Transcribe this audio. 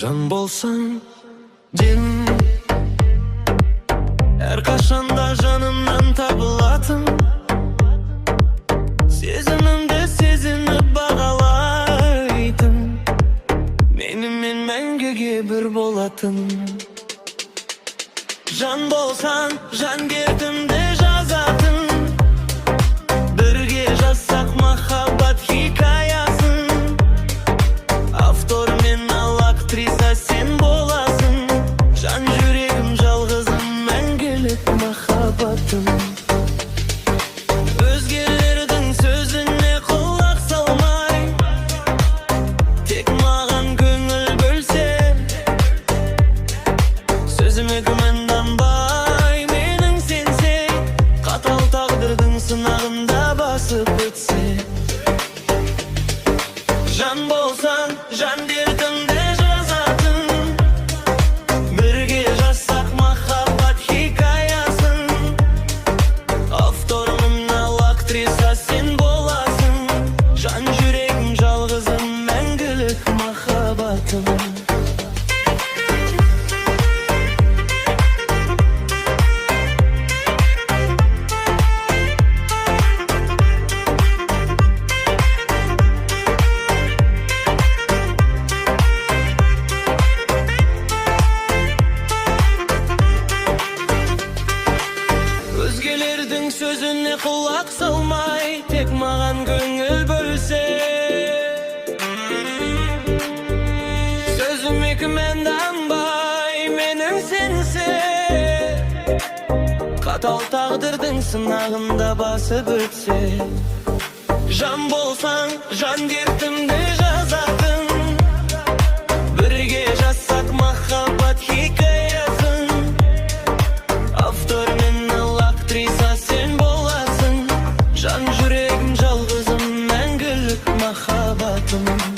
Жан болсаң, дем әрқашанда жанымнан табылатын, сезімімді сезініп бағалайтын, менімен мәңгіге бір болатын. Жан болсаң, жан дертімді жазатын, бірге жазсақ махаббат хикаясын. Автор мен ал актриса сен боласың, жан жүрегім жалғызым, мәңгілік махаббатым. Өзгелердің сөзіне құлақ салмай, тек маған көңіл бөлсе, сөзіме күмәнданбай, менің сенсең, қатал тағдырдың сынағында басып өтсе. Жан болсаң, жан дертімді жазатын, бірге жазсақ махаббат хикаясын. Автормын ал актриса сен боласың, жан жүрегім жалғызым, мәңгілік махаббатым. Өзгелердің сөзіне құлақ салмай, тек маған көңіл бөлсе, сөзіме күмәнданбай, менің сенсе, қатал тағдырдың сынағында басып өтсе. Жан болсаң, жан дертімді жазатын, бірге жазсақ махаббат хикаясын. Автор мен ал актриса сен боласың, жан жүрегім жалғызым, мәңгілік махаббатым.